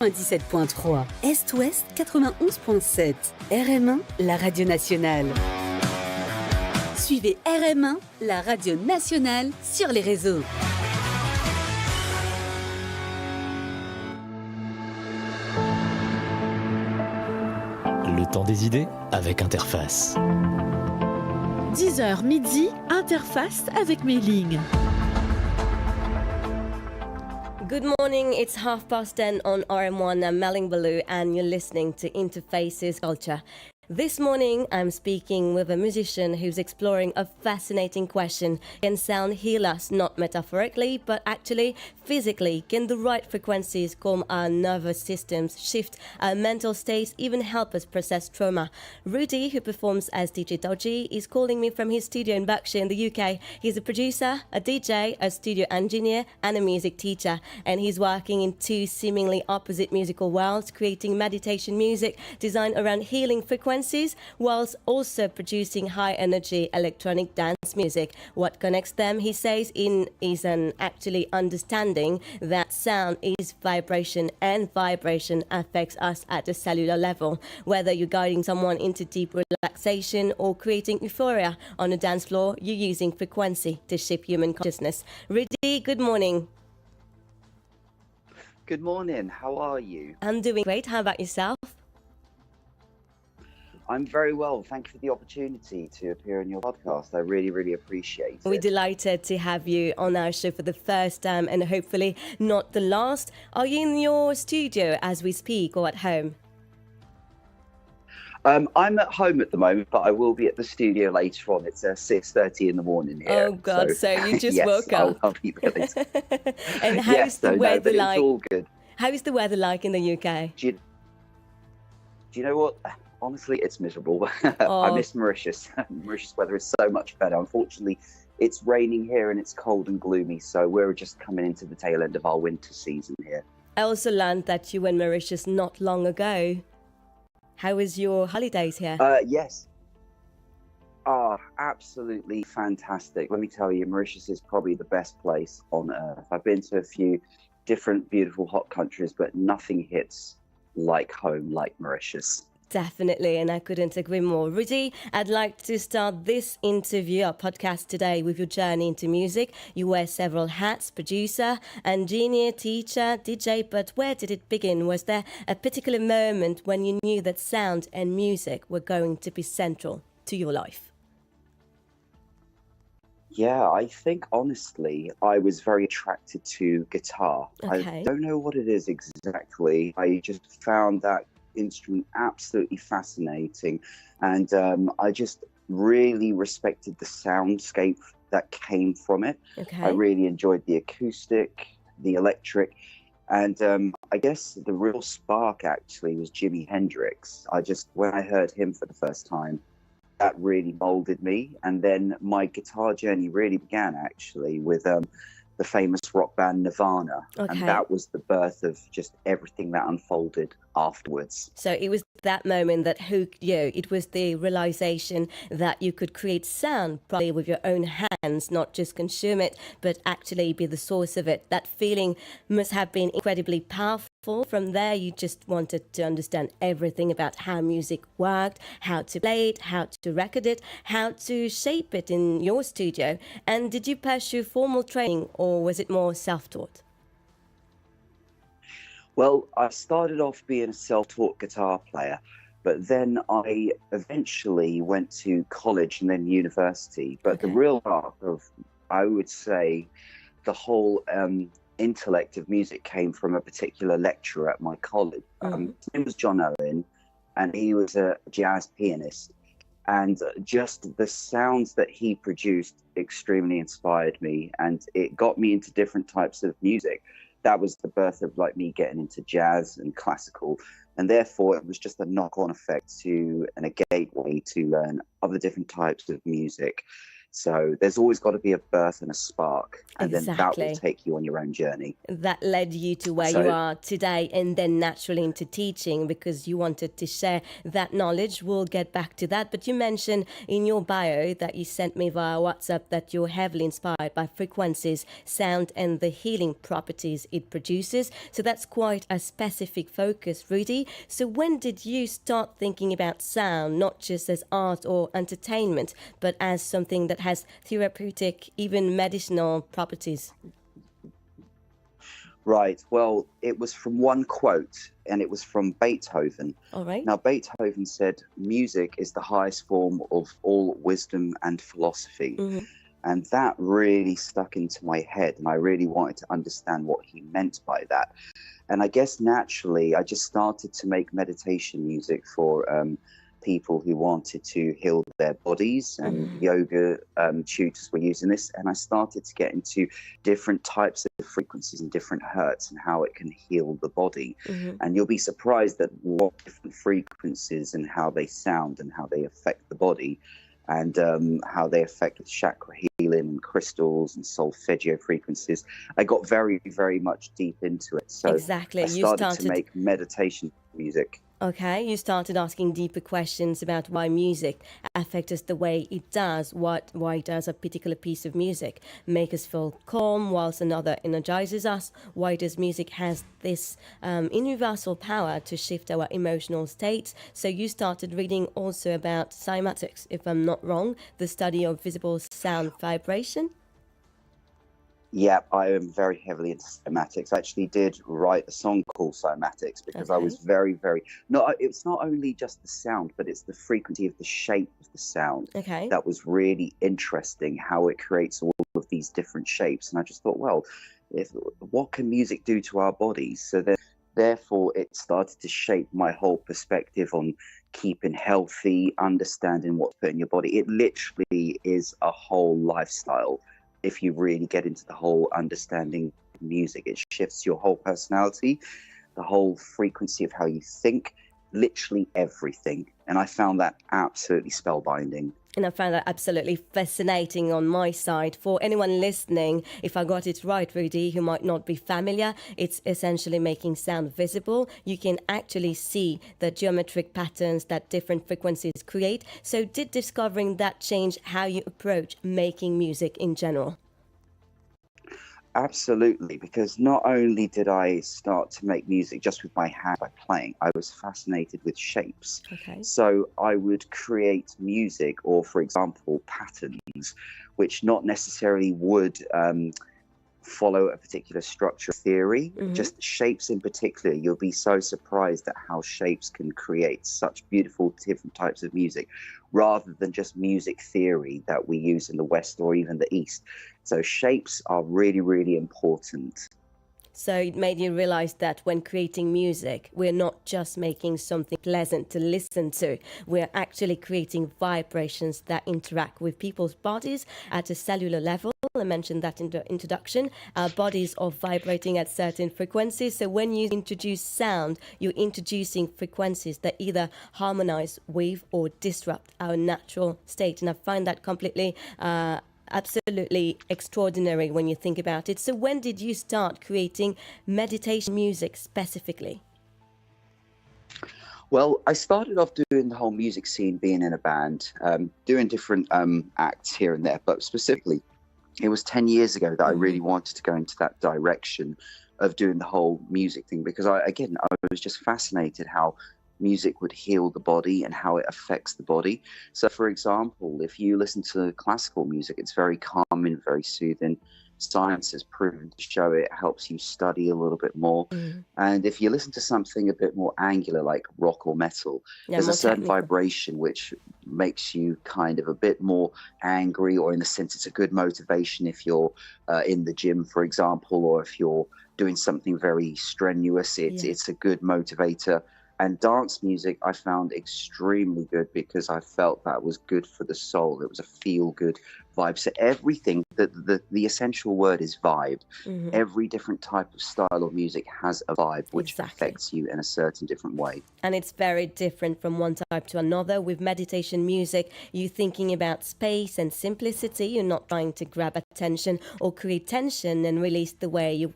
97.3, Est-Ouest 91.7, RM1, la radio nationale. Suivez RM1, la radio nationale, sur les réseaux. Le temps des idées avec Interface. 10h midi, Interface avec Mei-Ling. Good morning, it's 10:30 on RM1. I'm Mei-Ling Baloo and you're listening to Interfaces Culture. This morning, I'm speaking with a musician who's exploring a fascinating question. Can sound heal us, not metaphorically, but actually physically? Can the right frequencies calm our nervous systems, shift our mental states, even help us process trauma? Rudy, who performs as DJ Dodgy, is calling me from his studio in Berkshire in the UK. He's a producer, a DJ, a studio engineer, and a music teacher. And he's working in two seemingly opposite musical worlds, creating meditation music designed around healing frequencies, whilst also producing high-energy electronic dance music. What connects them, he says, is an actually understanding that sound is vibration, and vibration affects us at a cellular level. Whether you're guiding someone into deep relaxation or creating euphoria on a dance floor, you're using frequency to shape human consciousness. Rudy, good morning. Good morning. How are you? I'm doing great. How about yourself? I'm very well. Thank you for the opportunity to appear on your podcast. I really, really appreciate it. We're delighted to have you on our show for the first time and hopefully not the last. Are you in your studio as we speak or at home? I'm at home at the moment, but I will be at the studio later on. It's 6:30 in the morning here. Oh God! So you just yes, woke up. I'll be really. And how's the weather like? It's all good. How is the weather like in the UK? Do you know what? Honestly, it's miserable. Oh. I miss Mauritius. Mauritius weather is so much better. Unfortunately, it's raining here and it's cold and gloomy, so we're just coming into the tail end of our winter season here. I also learned that you were in Mauritius not long ago. How was your holidays here? Yes. Absolutely fantastic. Let me tell you, Mauritius is probably the best place on earth. I've been to a few different beautiful hot countries, but nothing hits like home like Mauritius. Definitely, and I couldn't agree more. Rudy, I'd like to start this interview, our podcast today, with your journey into music. You wear several hats: producer, engineer, teacher, DJ, but where did it begin? Was there a particular moment when you knew that sound and music were going to be central to your life? Yeah, I think honestly, I was very attracted to guitar. Okay. I don't know what it is exactly. I just found that instrument absolutely fascinating, and I just really respected the soundscape that came from it. Okay. I really enjoyed the acoustic, the electric, and I guess the real spark actually was Jimi Hendrix. When I heard him for the first time, that really molded me, and then my guitar journey really began actually with the famous rock band Nirvana. Okay. And that was the birth of just everything that unfolded afterwards. So it was that moment that hooked you. It was the realization that you could create sound probably with your own hands, not just consume it, but actually be the source of it. That feeling must have been incredibly powerful. From there, you just wanted to understand everything about how music worked, how to play it, how to record it, how to shape it in your studio. And did you pursue formal training or was it more self-taught? Well, I started off being a self-taught guitar player, but then I eventually went to college and then university. But Okay. the real arc of, I would say, the whole intellect of music came from a particular lecturer at my college. His name was John Owen, and he was a jazz pianist. And just the sounds that he produced extremely inspired me, and it got me into different types of music. That was the birth of like me getting into jazz and classical, and therefore it was just a knock-on effect to and a gateway to learn other different types of music. So there's always got to be a birth and a spark, and then that Exactly. will take you on your own journey. That led you to where So you are today, and then naturally into teaching because you wanted to share that knowledge. We'll get back to that. But you mentioned in your bio that you sent me via WhatsApp that you're heavily inspired by frequencies, sound, and the healing properties it produces. So that's quite a specific focus, Rudy. So when did you start thinking about sound, not just as art or entertainment, but as something that has therapeutic, even medicinal properties? Right. Well, it was from one quote, and it was from Beethoven. All right. Now, Beethoven said, "Music is the highest form of all wisdom and philosophy." Mhm. And that really stuck into my head, and I really wanted to understand what he meant by that. And I guess naturally, I just started to make meditation music for people who wanted to heal their bodies, and yoga tutors were using this. And I started to get into different types of frequencies and different hertz and how it can heal the body. And you'll be surprised at what different frequencies and how they sound and how they affect the body, and how they affect chakra healing and crystals and solfeggio frequencies. I got very, very much deep into it. So Exactly. I You started to started. make meditation music. Okay, you started asking deeper questions about why music affects us the way it does. Why does a particular piece of music make us feel calm whilst another energizes us? Why does music has this universal power to shift our emotional states? So you started reading also about cymatics, if I'm not wrong, the study of visible sound vibration. Yeah, I am very heavily into cymatics. I actually did write a song called Cymatics because I was Okay. very, very it's not only just the sound, but it's the frequency of the shape of the sound Okay. that was really interesting, how it creates all of these different shapes. And I just thought, well, what can music do to our bodies? So then, therefore, it started to shape my whole perspective on keeping healthy, understanding what to put in your body. It literally is a whole lifestyle. If you really get into the whole understanding music, it shifts your whole personality, the whole frequency of how you think, literally everything. And I found that absolutely spellbinding. And I found that absolutely fascinating on my side. For anyone listening, if I got it right, Rudy, who might not be familiar, it's essentially making sound visible. You can actually see the geometric patterns that different frequencies create. So did discovering that change how you approach making music in general? Absolutely, because not only did I start to make music just with my hand by playing, I was fascinated with shapes. Okay. So I would create music, or for example, patterns, which not necessarily would follow a particular structure theory, just shapes in particular. You'll be so surprised at how shapes can create such beautiful different types of music, rather than just music theory that we use in the West or even the East. So shapes are really, really important. So it made you realize that when creating music, we're not just making something pleasant to listen to. We're actually creating vibrations that interact with people's bodies at a cellular level. I mentioned that in the introduction. Our bodies are vibrating at certain frequencies. So when you introduce sound, you're introducing frequencies that either harmonize with or disrupt our natural state. And I find that completely absolutely extraordinary when you think about it. So when did you start creating meditation music specifically? Well, I started off doing the whole music scene, being in a band, doing different acts here and there, but specifically, it was 10 years ago that I really wanted to go into that direction of doing the whole music thing, because I was just fascinated how music would heal the body and how it affects the body. So, for example, if you listen to classical music, it's very calming, very soothing. Science has proven to show it helps you study a little bit more. And if you listen to something a bit more angular, like rock or metal, there's a certain vibration which makes you kind of a bit more angry, or in the sense it's a good motivation if you're in the gym, for example, or if you're doing something very strenuous. It's a good motivator. And dance music I found extremely good, because I felt that was good for the soul. It was a feel-good vibe. So everything, the essential word is vibe. Mhm. Every different type of style of music has a vibe which Exactly. affects you in a certain different way. And it's very different from one type to another. With meditation music, you're thinking about space and simplicity. You're not trying to grab attention or create tension and release the way you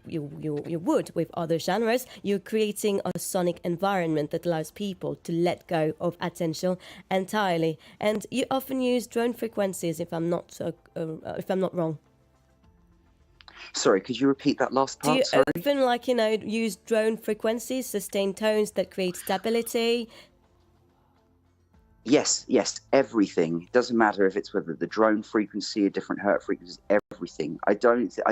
would with other genres. You're creating a sonic environment that allows people to let go of attention entirely. And you often use drone frequencies, if I'm not wrong. Sorry, could you repeat that last Do you part? Sorry. often use drone frequencies, sustained tones that create stability? Yes, everything. It doesn't matter if it's whether the drone frequency, a different hertz frequencies, everything. I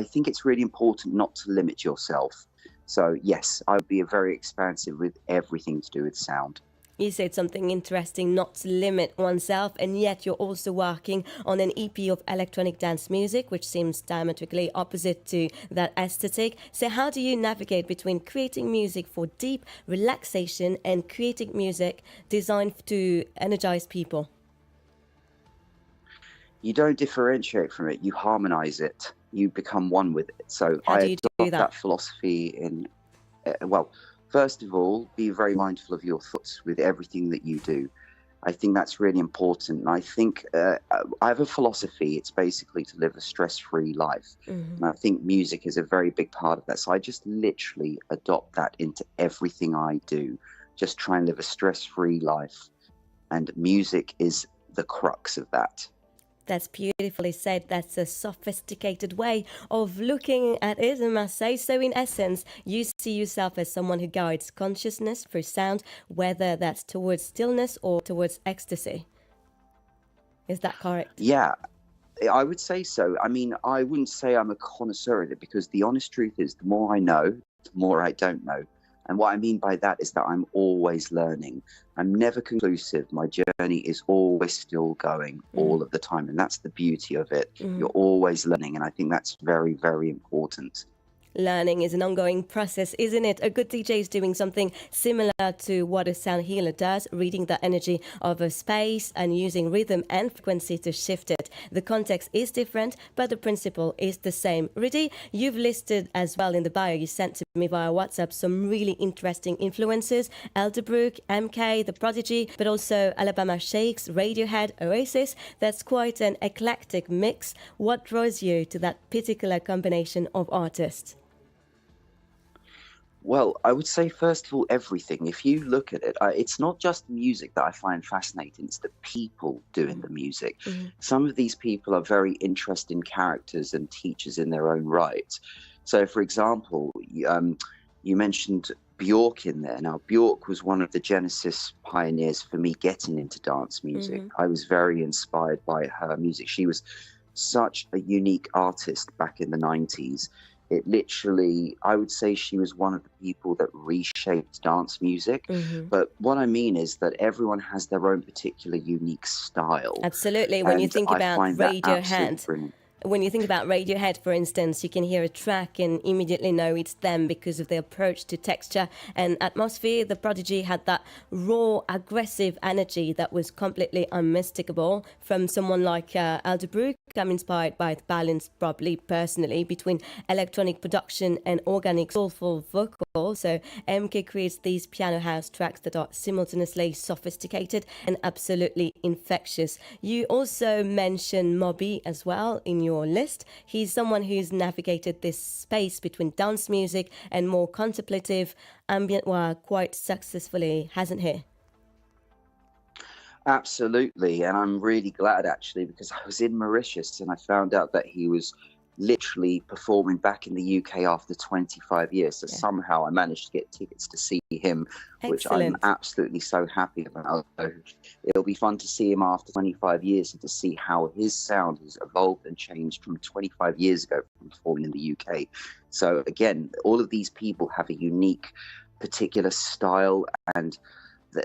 think it's really important not to limit yourself. So yes, I would be very expansive with everything to do with sound. You said something interesting, not to limit oneself, and yet you're also working on an EP of electronic dance music, which seems diametrically opposite to that aesthetic. So how do you navigate between creating music for deep relaxation and creating music designed to energize people? You don't differentiate from it, you harmonize it. You become one with it. So How I do you do adopt that? that philosophy in, first of all, be very mindful of your thoughts with everything that you do. I think that's really important. And I think I have a philosophy. It's basically to live a stress-free life. Mm-hmm. And I think music is a very big part of that. So I just literally adopt that into everything I do. Just try and live a stress-free life. And music is the crux of that. That's beautifully said. That's a sophisticated way of looking at it, I must say. So in essence, you see yourself as someone who guides consciousness through sound, whether that's towards stillness or towards ecstasy. Is that correct? Yeah, I would say so. I mean, I wouldn't say I'm a connoisseur of it, because the honest truth is the more I know, the more I don't know. And what I mean by that is that I'm always learning. I'm never conclusive. My journey is always still going all of the time. And that's the beauty of it. You're always learning. And I think that's very, very important. Learning is an ongoing process, isn't it? A good DJ is doing something similar to what a sound healer does, reading the energy of a space and using rhythm and frequency to shift it. The context is different, but the principle is the same. Rudy, you've listed as well in the bio you sent to me via WhatsApp some really interesting influences: Elderbrook, MK, The Prodigy, but also Alabama Shakes, Radiohead, Oasis. That's quite an eclectic mix. What draws you to that particular combination of artists? Well, I would say, first of all, everything. If you look at it, it's not just music that I find fascinating. It's the people doing the music. Some of these people are very interesting characters and teachers in their own right. So, for example, you mentioned Bjork in there. Now, Bjork was one of the Genesis pioneers for me getting into dance music. I was very inspired by her music. She was such a unique artist back in the 90s. It literally, I would say she was one of the people that reshaped dance music. But what I mean is that everyone has their own particular unique style. Absolutely. When you And think I about find that absolutely Radiohead, brilliant. when you think about Radiohead, for instance, you can hear a track and immediately know it's them because of their approach to texture and atmosphere. The Prodigy had that raw, aggressive energy that was completely unmistakable. From someone like Elderbrook, I'm inspired by the balance, probably personally, between electronic production and organic, soulful vocal. So MK creates these piano house tracks that are simultaneously sophisticated and absolutely infectious. You also mention Moby as well in your list. He's someone who's navigated this space between dance music and more contemplative ambient work quite successfully, hasn't he? Absolutely. And I'm really glad, actually, because I was in Mauritius and I found out that he was literally performing back in the UK after 25 years. So somehow I managed to get tickets to see him, which I'm Excellent. absolutely so happy about. So it'll be fun to see him after 25 years and to see how his sound has evolved and changed from 25 years ago from performing in the UK. So again, all of these people have a unique particular style, and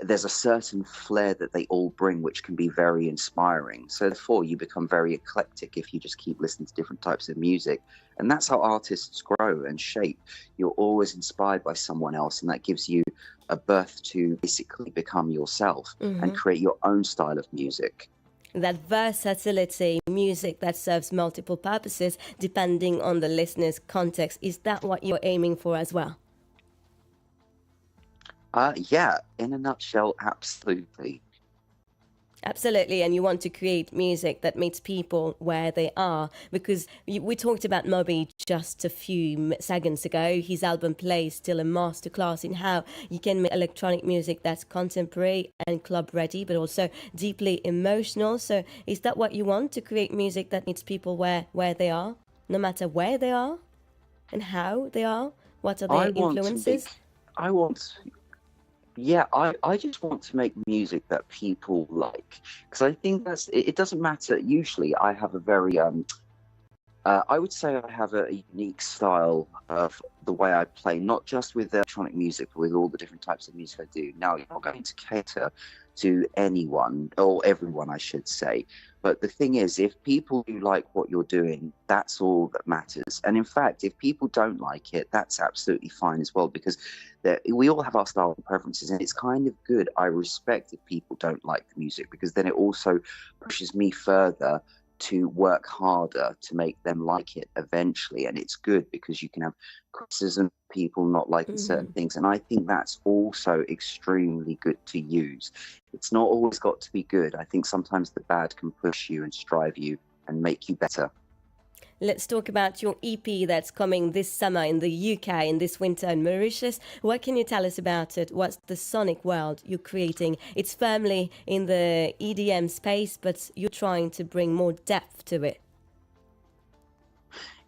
there's a certain flair that they all bring, which can be very inspiring. So therefore, you become very eclectic if you just keep listening to different types of music. And that's how artists grow and shape. You're always inspired by someone else, and that gives you a birth to basically become yourself and create your own style of music. That versatility, music that serves multiple purposes depending on the listener's context, is that what you're aiming for as well? Yeah, in a nutshell, absolutely. Absolutely, and you want to create music that meets people where they are, because we talked about Moby just a few seconds ago. His album Play is still a masterclass in how you can make electronic music that's contemporary and club ready, but also deeply emotional. So is that what you want, to create music that meets people where they are, no matter where they are and how they are? What are their influences? I want Yeah, I just want to make music that people like, because I think it doesn't matter. Usually I have a very I would say I have a unique style of the way I play, not just with electronic music, but with all the different types of music I do. Now, you're not going to cater to anyone, or everyone, I should say. But the thing is, if people do like what you're doing, that's all that matters. And in fact, if people don't like it, that's absolutely fine as well, because we all have our style and preferences, and it's kind of good. I respect if people don't like the music, because then it also pushes me further to work harder to make them like it eventually. And it's good because you can have criticism, people not liking certain things, and I think that's also extremely good to use. It's not always got to be good. I think sometimes the bad can push you and strive you and make you better. Let's talk about your EP that's coming this summer in the UK and this winter in Mauritius. What can you tell us about it? What's the sonic world you're creating? It's firmly in the EDM space, but you're trying to bring more depth to it.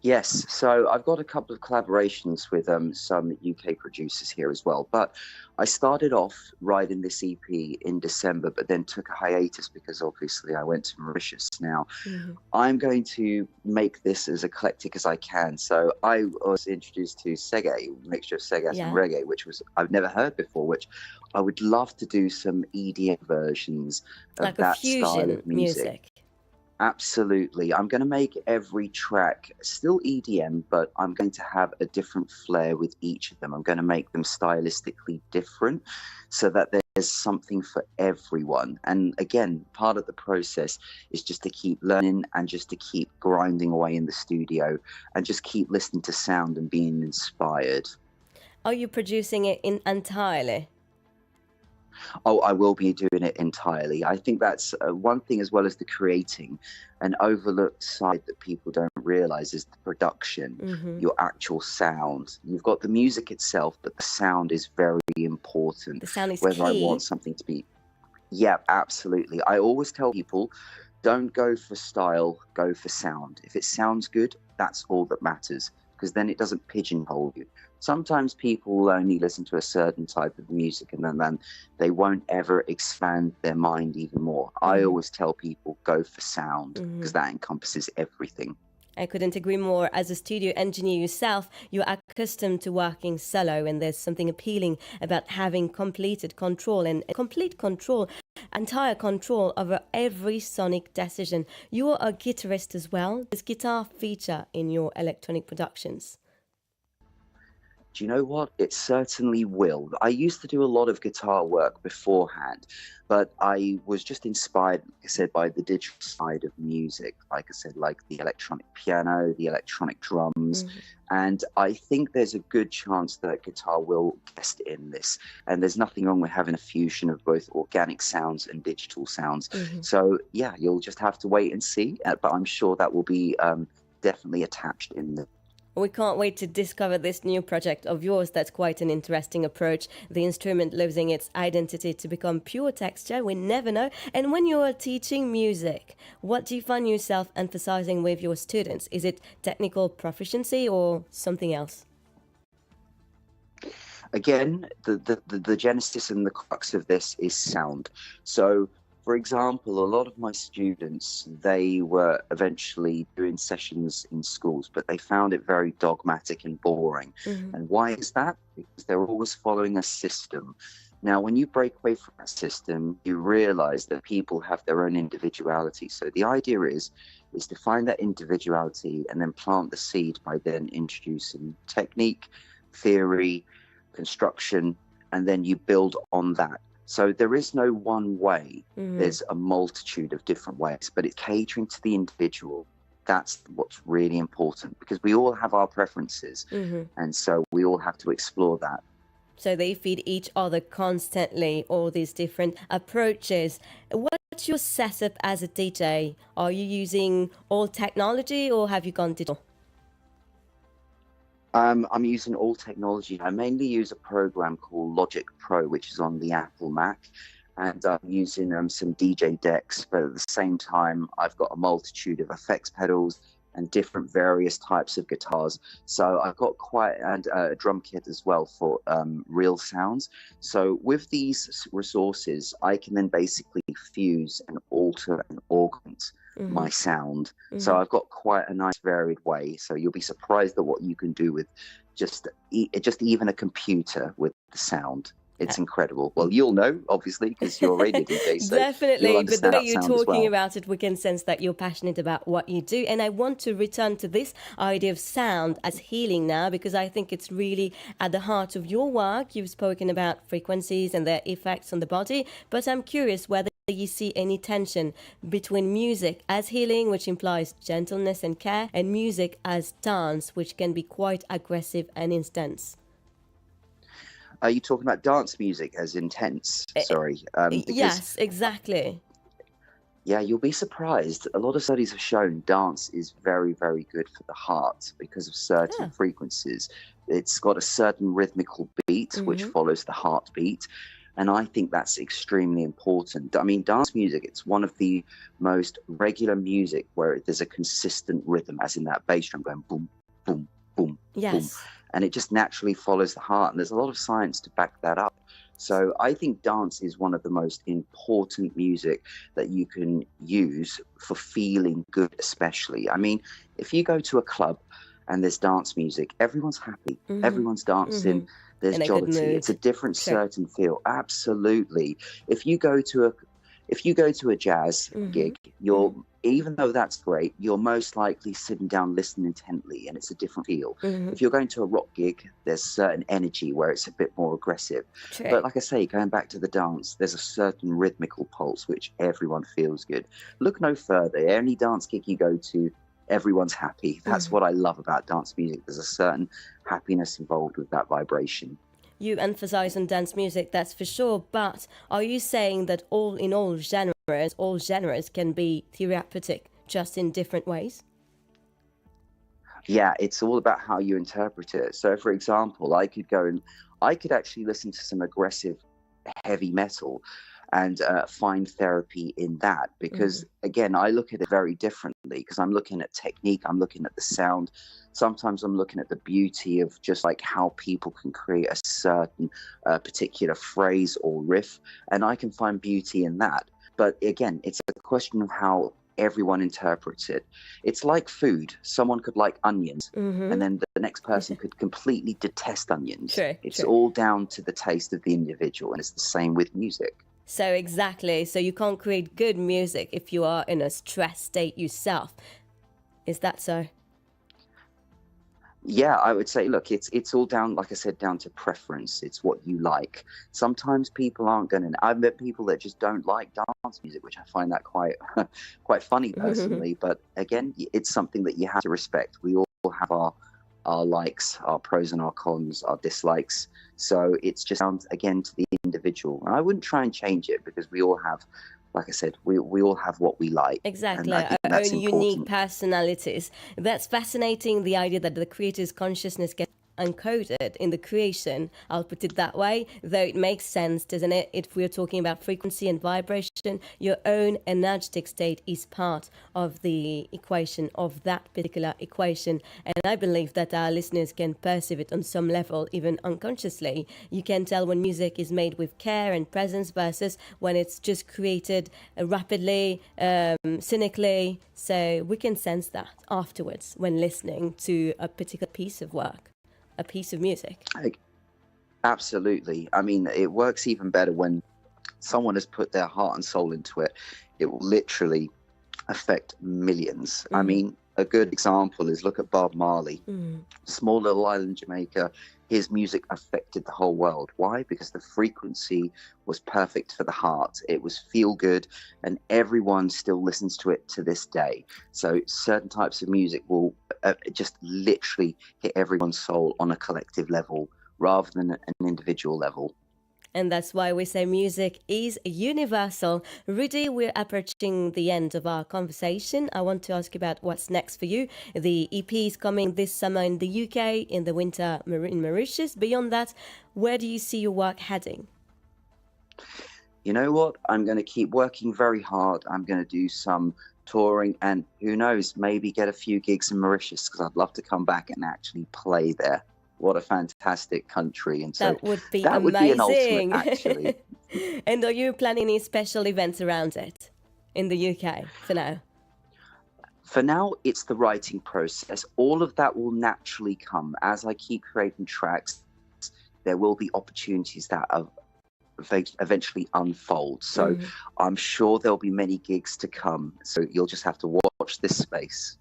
Yes, so I've got a couple of collaborations with some UK producers here as well. But I started off writing this EP in December, but then took a hiatus because obviously I went to Mauritius. Now, I'm going to make this as eclectic as I can. So I was introduced to Seggae, a mixture of Seggae and reggae, which I've never heard before, which I would love to do some EDM versions of like that a fusion style of music. Absolutely. I'm going to make every track still EDM, but I'm going to have a different flair with each of them. I'm going to make them stylistically different so that there's something for everyone. And again, part of the process is just to keep learning and just to keep grinding away in the studio and just keep listening to sound and being inspired. Are you producing it entirely? Oh, I will be doing it entirely. I think that's one thing, as well as the creating. An overlooked side that people don't realize is the production, your actual sound. You've got the music itself, but the sound is very important. The sound is whether key. I want something to be... Yeah, absolutely. I always tell people, don't go for style, go for sound. If it sounds good, that's all that matters, because then it doesn't pigeonhole you. Sometimes people will only listen to a certain type of music, and then they won't ever expand their mind even more. I always tell people, go for sound, because that encompasses everything. I couldn't agree more. As a studio engineer yourself, you're accustomed to working solo, and there's something appealing about having completed control and complete control, entire control over every sonic decision. You're a guitarist as well. Does guitar feature in your electronic productions? Do you know what? It certainly will. I used to do a lot of guitar work beforehand, but I was just inspired, like I said, by the digital side of music. Like I said, like the electronic piano, the electronic drums. And I think there's a good chance that guitar will guest in this. And there's nothing wrong with having a fusion of both organic sounds and digital sounds. So, yeah, you'll just have to wait and see. But I'm sure that will be definitely attached in the... We can't wait to discover this new project of yours. That's quite an interesting approach. The instrument losing its identity to become pure texture. We never know. And when you are teaching music, what do you find yourself emphasizing with your students? Is it technical proficiency or something else? Again, the genesis and the crux of this is sound. So, for example, a lot of my students, they were eventually doing sessions in schools, but they found it very dogmatic and boring. And why is that? Because they're always following a system. Now, when you break away from that system, you realize that people have their own individuality. So the idea is to find that individuality and then plant the seed by then introducing technique, theory, construction, and then you build on that. So there is no one way. Mhm. There's a multitude of different ways, but it's catering to the individual. That's what's really important, because we all have our preferences, Mhm. and so we all have to explore that. So they feed each other constantly, all these different approaches. What's your setup as a DJ? Are you using all technology or have you gone digital? I'm using all technology. I mainly use a program called Logic Pro, which is on the Apple Mac, and I'm using some DJ decks. But at the same time, I've got a multitude of effects pedals and different various types of guitars. So I've got quite a drum kit as well for real sounds. So with these resources, I can then basically fuse and alter and augment my sound. So I've got quite a nice varied way. So you'll be surprised at what you can do with just even a computer with the sound. It's incredible. Well, you'll know, obviously, because you're a radio DJ. So Definitely, you'll but the understand way that you're sound as talking well. about it, we can sense that you're passionate about what you do. And I want to return to this idea of sound as healing now, because I think it's really at the heart of your work. You've spoken about frequencies and their effects on the body, but I'm curious whether you see any tension between music as healing, which implies gentleness and care, and music as dance, which can be quite aggressive and intense. Are you talking about dance music as intense? Sorry. Because, Yes, exactly. yeah, you'll be surprised. A lot of studies have shown dance is very, very good for the heart because of certain frequencies. It's got a certain rhythmical beat which follows the heartbeat. And I think that's extremely important. I mean, dance music, it's one of the most regular music where there's a consistent rhythm, as in that bass drum going boom, boom, boom, boom. Yes. And it just naturally follows the heart. And there's a lot of science to back that up. So I think dance is one of the most important music that you can use for feeling good, especially. I mean, if you go to a club and there's dance music, everyone's happy. Everyone's dancing. There's In a good jollity. mood. It's a different Sure. certain feel. Absolutely. If you go to a jazz gig, you're even though that's great, you're most likely sitting down listening intently, and it's a different feel. If you're going to a rock gig, there's certain energy where it's a bit more aggressive. True. But like I say, going back to the dance, there's a certain rhythmical pulse which everyone feels good. Look no further. Any dance gig you go to, everyone's happy. That's what I love about dance music. There's a certain happiness involved with that vibration. You emphasize on dance music, that's for sure, but are you saying that all genres can be therapeutic, just in different ways? Yeah, it's all about how you interpret it. So, for example, I could actually listen to some aggressive heavy metal and find therapy in that, because again, I look at it very differently, because I'm looking at technique, I'm looking at the sound. Sometimes I'm looking at the beauty of just like how people can create a certain particular phrase or riff, and I can find beauty in that. But again, it's a question of how everyone interprets it. It's like food. Someone could like onions, and then the next person could completely detest onions. True, It's true. all down to the taste of the individual, and it's the same with music. So exactly, so you can't create good music if you are in a stress state yourself. Is that so? Yeah, I would say, look, it's all down, like I said, down to preference. It's what you like. Sometimes people aren't going to. I've met people that just don't like dance music, which I find that quite quite funny personally. But again, it's something that you have to respect. We all have our likes, our pros and our cons, our dislikes. So it's just down again to the individual. And I wouldn't try and change it, because we all have, like I said, we all have what we like. Exactly, And I our think that's own unique important. personalities. That's fascinating, the idea that the creator's consciousness gets encoded in the creation. I'll put it that way, though it makes sense, doesn't it? If we're talking about frequency and vibration, your own energetic state is part of the equation, of that particular equation. And I believe that our listeners can perceive it on some level, even unconsciously. You can tell when music is made with care and presence versus when it's just created rapidly, cynically. So we can sense that afterwards when listening to a particular piece of work, a piece of music. Absolutely. I mean, it works even better when someone has put their heart and soul into it. It will literally affect millions. I mean, a good example is look at Bob Marley. Small little island Jamaica. His music affected the whole world. Why? Because the frequency was perfect for the heart. It was feel good, and everyone still listens to it to this day. So certain types of music will just literally hit everyone's soul on a collective level rather than an individual level. And that's why we say music is universal. Rudy, we're approaching the end of our conversation. I want to ask you about what's next for you. The EP is coming this summer in the UK, in the winter in Mauritius. Beyond that, where do you see your work heading? You know what? I'm going to keep working very hard. I'm going to do some touring, and who knows, maybe get a few gigs in Mauritius, because I'd love to come back and actually play there. What a fantastic country. And so that would be that amazing. Would be an ultimate, actually. And are you planning any special events around it in the UK for now? For now, it's the writing process. All of that will naturally come. As I keep creating tracks, there will be opportunities that eventually unfold. So I'm sure there'll be many gigs to come. So you'll just have to watch this space.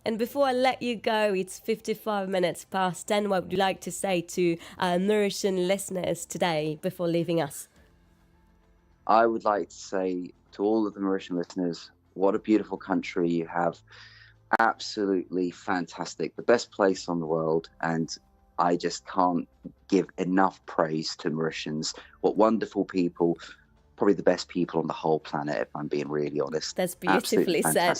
And before I let you go, it's 55 minutes past 10. What would you like to say to Mauritian listeners today before leaving us? I would like to say to all of the Mauritian listeners, what a beautiful country you have. Absolutely fantastic. The best place on the world. And I just can't give enough praise to Mauritians. What wonderful people. Probably the best people on the whole planet, if I'm being really honest. That's beautifully said.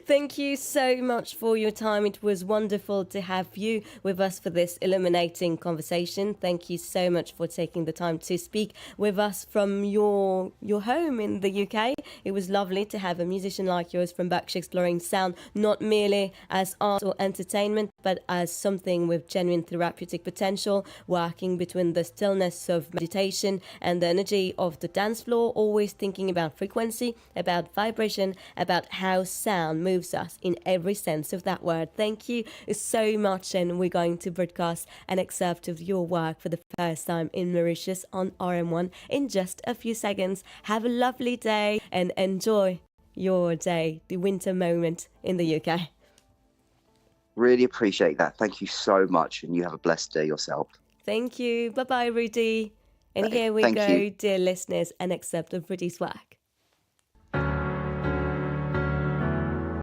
Thank you so much for your time. It was wonderful to have you with us for this illuminating conversation. Thank you so much for taking the time to speak with us from your home in the UK. It was lovely to have a musician like yours from Berkshire exploring sound, not merely as art or entertainment, but as something with genuine therapeutic potential, working between the stillness of meditation and the energy of the dance floor, always thinking about frequency, about vibration, about how sound moves us in every sense of that word. Thank you so much, and we're going to broadcast an excerpt of your work for the first time in Mauritius on RM1 in just a few seconds. Have a lovely day and enjoy your day, the winter moment in the UK. Really appreciate that. Thank you so much, and you have a blessed day yourself. Thank you. Bye-bye, Rudy. And here we Thank go, you. dear listeners, an excerpt of Rudy's work.